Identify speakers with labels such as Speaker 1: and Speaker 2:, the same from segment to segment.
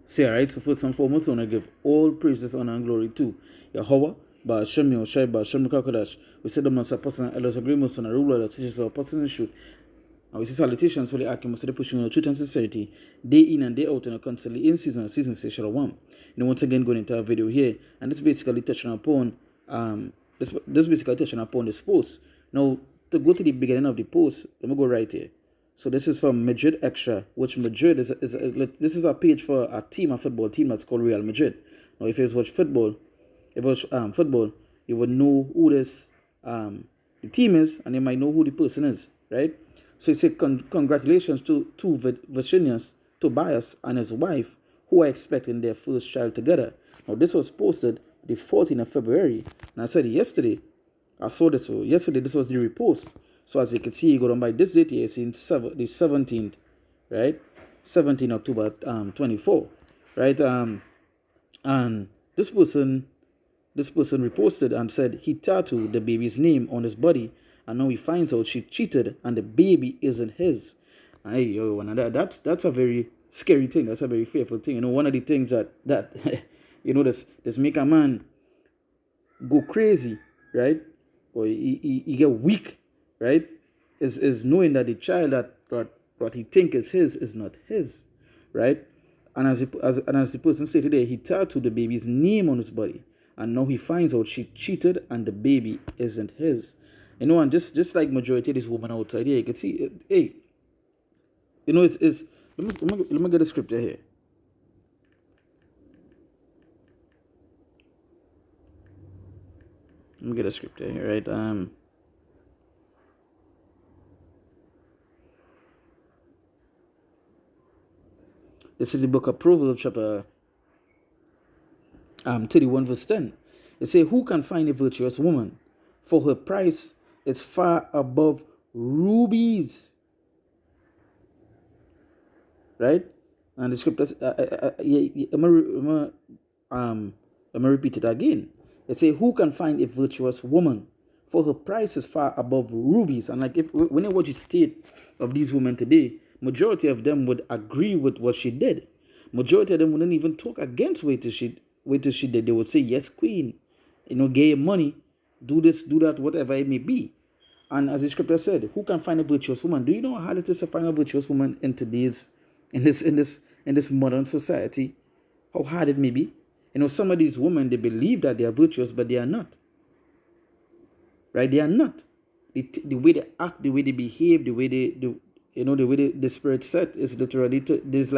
Speaker 1: Say, alright, so first and foremost, I want to give all praises, honor, and glory to Yahweh, Ba'ashem Yoshai, Ba'ashem Kakadash. We said the most apostle and elders agreements on a ruler that teaches our person in truth. And we say salutations for the Akim, so they pushing on truth and sincerity, day in and day out, and constantly in season and season, say Shalom. Once again, going into our video here, and this basically touching upon, this basically touching upon the sports. Now, to go to the beginning of the post, let me go right here. So this is from Madrid Extra, which Madrid is this is a page for a team, a football team that's called Real Madrid. Now, if you watch football, you would know who this the team is, and you might know who the person is, right? So it said, congratulations to Virginius Tobias and his wife, who are expecting their first child together. Now, this was posted the 14th of February, and I said yesterday. I saw this. So yesterday, this was the repost. So as you can see, you go down by this date here, it's in the 17th, right? 17 October 24, right? And this person reposted and said he tattooed the baby's name on his body, and now he finds out she cheated and the baby isn't his. Hey, yo, and that's a very scary thing. That's a very fearful thing. One of the things that this make a man go crazy, right? Or he get weak, right? Is knowing that the child that what he think is his is not his, right? And as the person said today, he tattooed the baby's name on his body, and now he finds out she cheated and the baby isn't his. And just like majority of these women outside here, you can see, hey, it's let me get a scripture here. Let me get a scripture here, right? This is the book of Proverbs, chapter 31, verse 10. It says, who can find a virtuous woman? For her price is far above rubies. Right? And the scriptures, I'm going to repeat it again. It says, who can find a virtuous woman? For her price is far above rubies. And like when you watch the state of these women today, majority of them would agree with what she did. Majority of them wouldn't even talk against what she did. They would say, yes, queen, get your money, do this, do that, whatever it may be. And as the scripture said, who can find a virtuous woman? Do you know how hard it is to find a virtuous woman in this modern society? How hard it may be. Some of these women, they believe that they are virtuous, but they are not. Right? They are not. The way they act, the way they behave, the way the spirit set is literally there's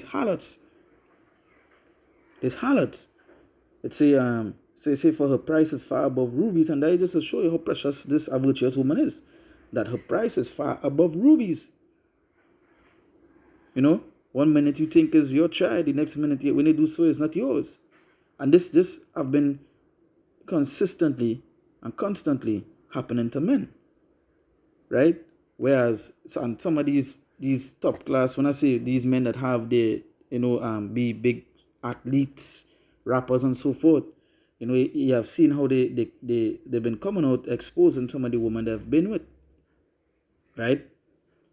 Speaker 1: harlots. There's harlots. Let's say for her price is far above rubies, and that is just to show you how precious this virtuous woman is. That her price is far above rubies. One minute you think is your child, the next minute when they do so, it's not yours. And this have been consistently and constantly happening to men, right? Whereas some of these top class, when I say these men that have the be big athletes, rappers and so forth, you have seen how they've been coming out exposing some of the women they've been with, right?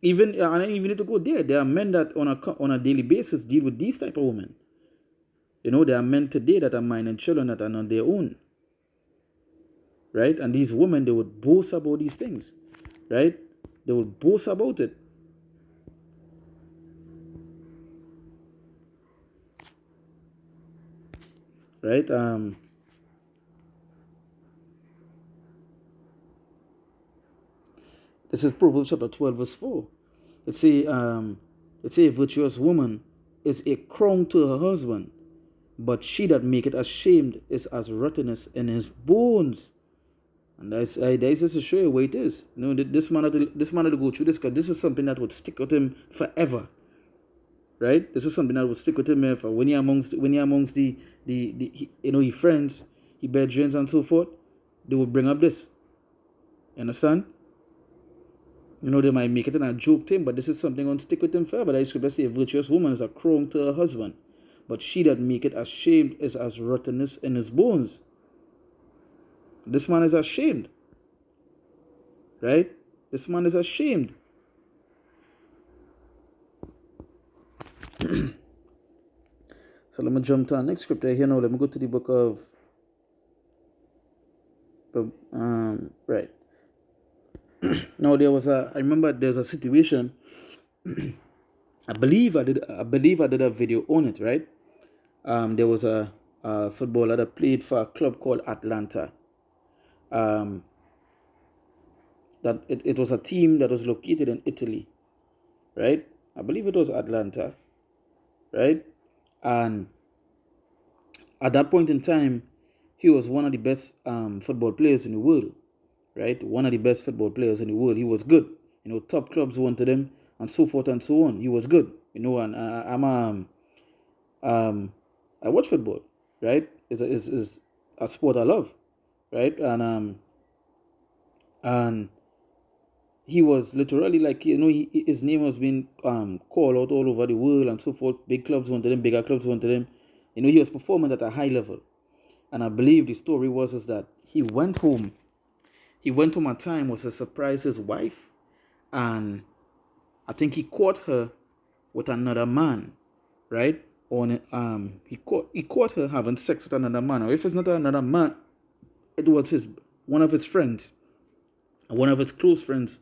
Speaker 1: Even need to go there. There are men that on a daily basis deal with these type of women. There are men today that are minding children that are on their own, right? And these women, they would boast about these things, right? They would boast about it. Right? This is Proverbs chapter 12, verse 4. It say a virtuous woman is a crown to her husband, but she that maketh ashamed is as rottenness in his bones. And that's just to show you where it is. This man had to go through this, because this is something that would stick with him forever. Right? This is something that would stick with him forever. When he amongst the his friends, his bedrooms and so forth, they would bring up this. You understand? They might make it in a joke to him, but this is something going to stick with him forever. That scripture say a virtuous woman is a crown to her husband, but she that maketh ashamed is as rottenness in his bones. This man is ashamed. Right? This man is ashamed. So let me jump to our next scripture here now. Let me go to the book of right. Now I remember there's a situation. I believe I did a video on it, right? There was a footballer that played for a club called Atlanta. That it was a team that was located in Italy, right? I believe it was Atlanta, right? And at that point in time, he was one of the best football players in the world, right? One of the best football players in the world. He was good. Top clubs wanted him, and so forth and so on. He was good. And I watch football, right? It's a sport I love, right? And he was literally like, his name was being called out all over the world and so forth. Big clubs wanted him, bigger clubs wanted him. He was performing at a high level. And I believe the story was is that he went home. He went home at time was to surprise his wife, and I think he caught her with another man, right? He caught her having sex with another man. Or if it's not another man, it was one of his friends, one of his close friends,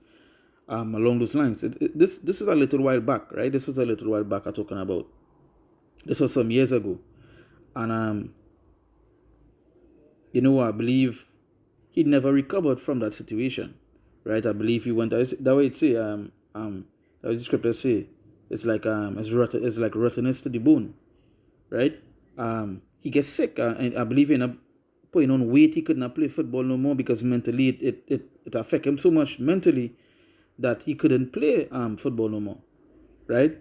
Speaker 1: along those lines. This is a little while back, right? This was a little while back I'm talking about. This was some years ago, and I believe he never recovered from that situation, right? I believe he went. That way it say that was the scripture say it's like rottenness to the bone, right? He gets sick, and I believe he ended up putting on weight. He could not play football no more because mentally it affected him so much mentally that he couldn't play football no more, right?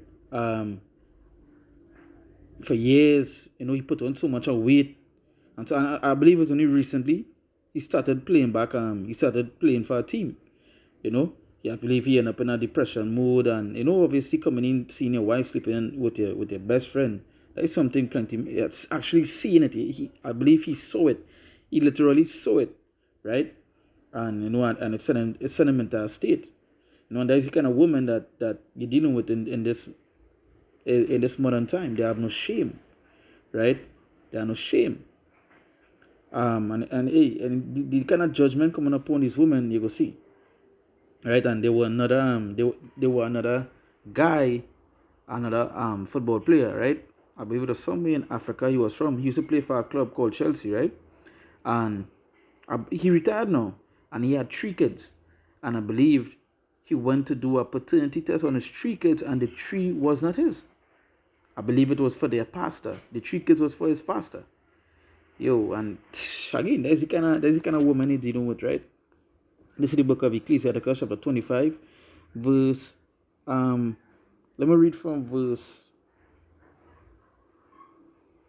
Speaker 1: For years, he put on so much of weight, and so I believe it was only recently he started playing back. He started playing for a team. I believe he ended up in a depression mode, and obviously coming in, seeing your wife sleeping with your best friend. That is something plenty. It's actually seeing it. I believe he saw it. He literally saw it, right? And and it's sent him into a state. And that is the kind of woman that you're dealing with in this modern time. They have no shame, right? They have no shame. And the kind of judgment coming upon these women, you go see, right? And they were another guy, another football player, right? I believe it was somewhere in Africa he was from. He used to play for a club called Chelsea, right? And he retired now, and he had 3 kids, and I believe he went to do a paternity test on his 3 kids, and the 3 was not his. I believe it was for their pastor. The 3 kids was for his pastor. And again, there's the kind of woman he's dealing with, right? This is the book of Ecclesiastes, chapter 25, verse. Let me read from verse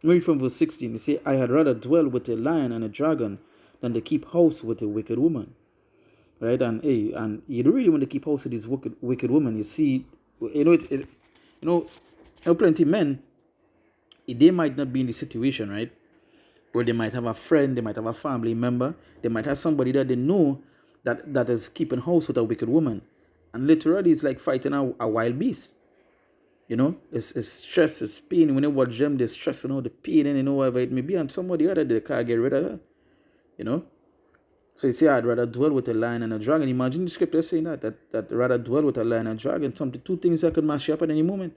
Speaker 1: 16. It says, I had rather dwell with a lion and a dragon than to keep house with a wicked woman. Right? And you don't really want to keep house with this wicked woman. You see, plenty men, they might not be in the situation, right? Or they might have a friend, they might have a family member, they might have somebody that they know that is keeping house with a wicked woman. And literally it's like fighting a wild beast. It's stress, it's pain. When you watch them, they're stressing out the pain and whatever it may be, and somebody other they can't get rid of her. So you say I'd rather dwell with a lion and a dragon. Imagine the scripture saying that rather dwell with a lion and a dragon, two things that could mash you up at any moment.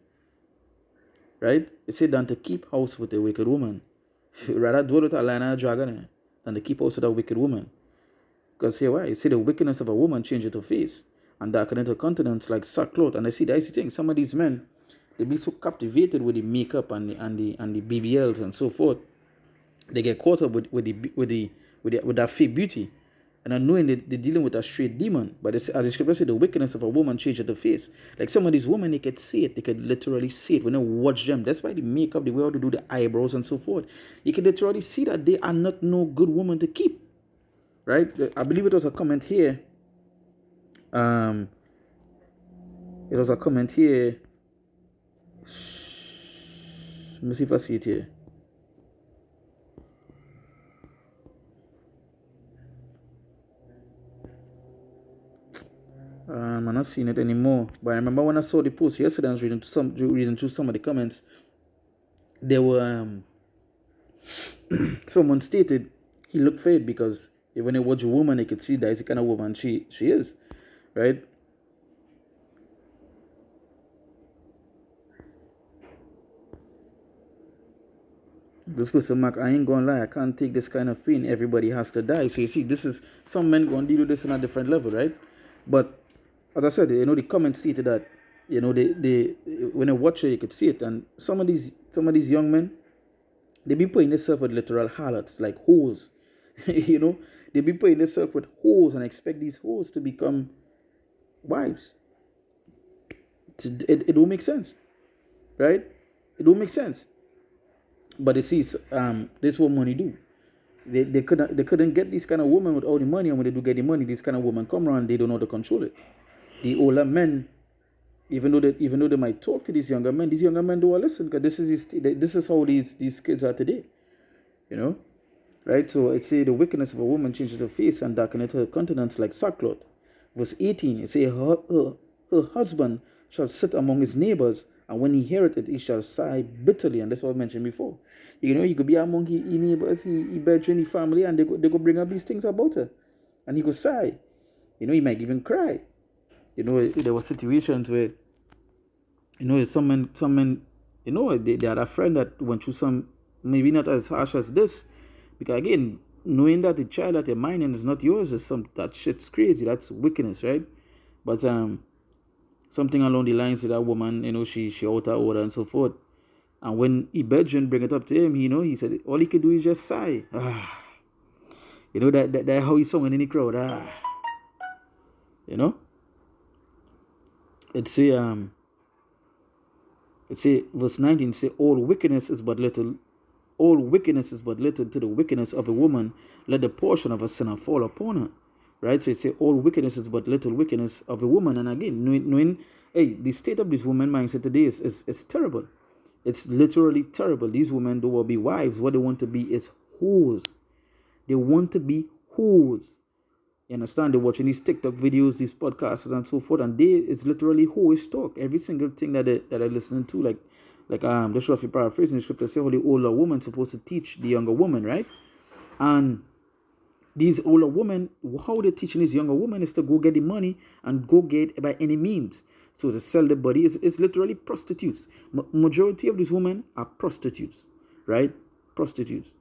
Speaker 1: Right? It said than to keep house with a wicked woman. Rather dwell with a lion and a dragon than to keep house with a wicked woman. Because here why? You see the wickedness of a woman change her face and darken into countenance like sackcloth. And I see that's the thing. Some of these men, they be so captivated with the makeup and the BBLs and so forth. They get caught up with that fake beauty, and unknowing they're dealing with a straight demon. But as the scripture says, the wickedness of a woman changes the face. Like some of these women, they could see it. They could literally see it when they watch them. That's why the makeup, the way how to do the eyebrows and so forth. You can literally see that they are not no good woman to keep. Right? I believe it was a comment here. It was a comment here. Let me see if I see it here. I'm not seeing it anymore. But I remember when I saw the post yesterday, I was reading through some of the comments. There were someone stated he looked fake because when they watch a woman, they could see that is the kind of woman she is, right? This person, Mark, I ain't gonna lie, I can't take this kind of pain. Everybody has to die. So you see, this is some men gonna deal with this on a different level, right? But as I said, the comment stated that they when I watch it, you could see it, and some of these young men, they be putting themselves with literal harlots, like hoes. They be putting themselves with hoes and expect these hoes to become wives. It don't make sense, right? It don't make sense. But you see, this is what money do. They couldn't get this kind of woman with all the money, and when they do get the money, this kind of woman come around, they don't know how to control it. The older men, even though they might talk to these younger men don't listen, because this is how these kids are today, right? So it say the wickedness of a woman changes her face and darkeneth her countenance like sackcloth. Verse 18, it say her husband shall sit among his neighbors, and when he heareth it, he shall sigh bitterly. And that's what I mentioned before. He could be among his neighbors, he bedroom, his family, and they go bring up these things about her, and he could sigh. He might even cry. There were situations where, some men, they had a friend that went through some, maybe not as harsh as this, because again, knowing that the child that you're minding is not yours is that shit's crazy. That's wickedness, right? But something along the lines of that woman, she out her order and so forth. And when he bedroom bring it up to him, he said all he could do is just sigh. That how he sung in the crowd. It say verse 19 say all wickedness is but little to the wickedness of a woman. Let the portion of a sinner fall upon her. Right? So it say all wickedness is but little wickedness of a woman. And again, knowing the state of this woman mindset today is terrible. It's literally terrible. These women don't want to be wives. What they want to be is whores. They want to be whores. You understand? They're watching these TikTok videos, these podcasts, and so forth, and it's literally whorish talk. Every single thing that they're listening to, like the show, if you paraphrasing the scripture, say how the older woman supposed to teach the younger woman, right? And these older women, how they're teaching these younger women is to go get the money and go get by any means. So to sell the body is literally prostitutes. Majority of these women are prostitutes, right? Prostitutes.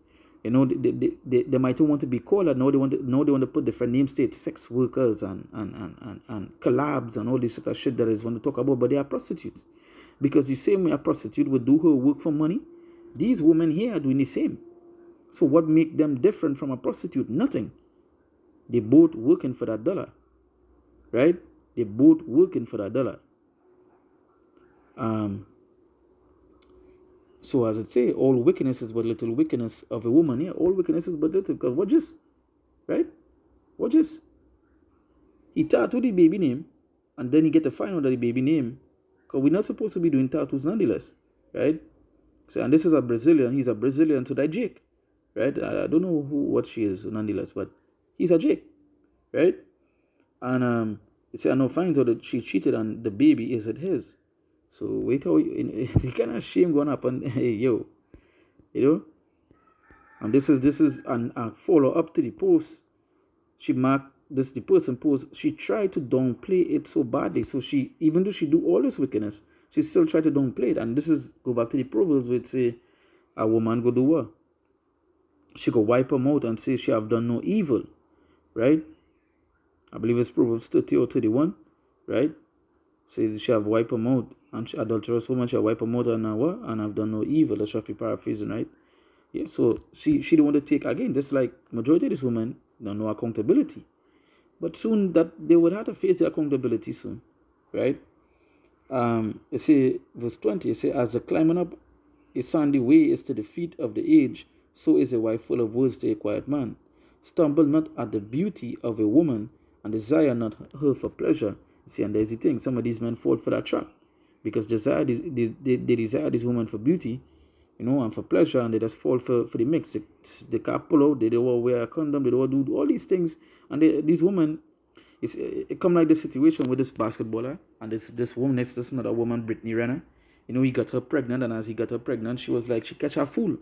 Speaker 1: They might want to be called that. Now they want to put different name states, sex workers and collabs and all this sort of shit that is want to talk about, but they are prostitutes. Because the same way a prostitute would do her work for money, these women here are doing the same. So what make them different from a prostitute? Nothing. They both working for that dollar. Right? They both working for that dollar. So as it say, all wickedness is but little wickedness of a woman. Yeah, all wickedness is but little. Because what just? Right? What just? He tattooed the baby name, and then he get to find out that the baby name, because we're not supposed to be doing tattoos nonetheless. Right? So, and this is a Brazilian. He's a Brazilian to that Jake. Right? I don't know what she is nonetheless, but he's a Jake. Right? And you see, I know finds out that she cheated and the baby isn't his. So wait how the kind of shame going up and hey yo, and this is a follow up to the post. She marked this the person post. She tried to downplay it so badly. So she, even though she do all this wickedness, she still tried to downplay it. And this is go back to the Proverbs which say a woman go do what? She go wipe her mouth and say she have done no evil, right? I believe it's Proverbs 30 or 31, right? Say she have wiped her mouth, and she adulterous woman shall wipe her mouth and what? And have done no evil. That's roughly paraphrasing, right? Yeah, so she don't want to take, again, just like majority of these women don't know accountability. But soon that they would have to face the accountability soon, right? You see, verse 20, you say, as the climbing up a sandy way is to the feet of the age, so is a wife full of words to a quiet man. Stumble not at the beauty of a woman, and desire not her for pleasure. See, and there's the thing, some of these men fall for that trap, because they desire this woman for beauty, and for pleasure, and they just fall for the mix. They can't pull out, they don't wear a condom, they don't do all these things, and these women, it come like the situation with this basketballer and this woman next to this another woman, Brittany Renner. You know, he got her pregnant, and as he got her pregnant, she was like, she catch her fool.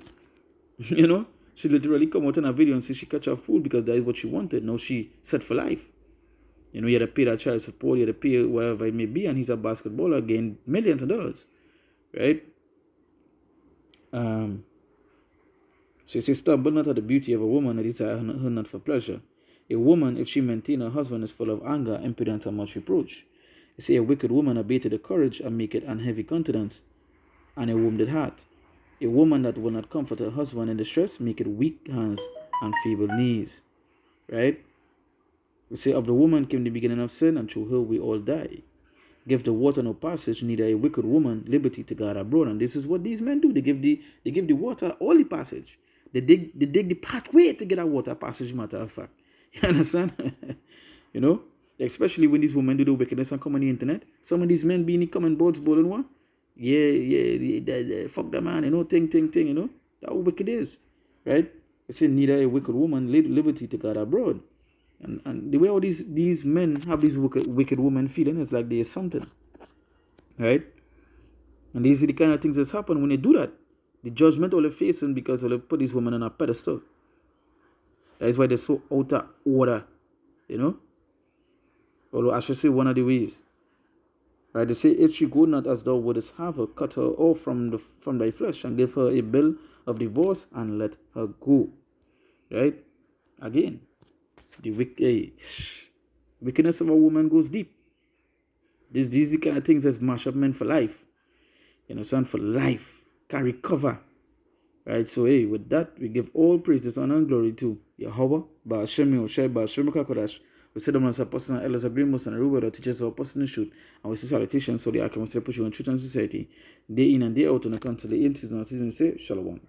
Speaker 1: You know, she literally come out in a video and say she catch her fool because that is what she wanted. No, she set for life. You know, you had to pay that child support, you had to pay whatever it may be, and he's a basketballer, gained millions of dollars, right? So it says, stop, but not at the beauty of a woman that desire her not for pleasure. A woman, if she maintain her husband, is full of anger, impudence, and much reproach. It say, a wicked woman abated the courage and make it an heavy countenance, and a wounded heart. A woman that will not comfort her husband in distress, make it weak hands and feeble knees. Right? We say, of the woman came the beginning of sin, and through her we all die. Give the water no passage, neither a wicked woman liberty to guard abroad. And this is what these men do. They give the water all the passage. They dig the pathway to get a water passage, matter of fact. You understand? You know? Especially when these women do the wickedness and come on the internet. Some of these men be in the comment boards bowling one. Yeah, fuck that man, you know, ting, you know. That's how wicked is. Right? It says neither a wicked woman liberty to guard abroad. And the way all these men have these wicked women feeling, it's like there's something. Right? And these are the kind of things that's happen when they do that. The judgment all they're facing because they put these women on a pedestal. That is why they're so out of order. You know? Although I should say one of the ways. Right? They say, if she go not as thou wouldest have her, cut her off from thy flesh, and give her a bill of divorce, and let her go. Right? Again. The wickedness of a woman goes deep. These are the kind of things that mash up men for life. You understand? For life. Carry cover. Right? So, with that, we give all praises, honor, and glory to Yahweh, Ba'ashem Yoshai, Ba'ashem Kakodash. We say them as apostles and elders, agreements, and Aruba, that teachers of apostles and shoot. And we say salutations, so the Archimedes put you in truth and society. Day in and day out, on the country, the in season, and season, say, Shalom.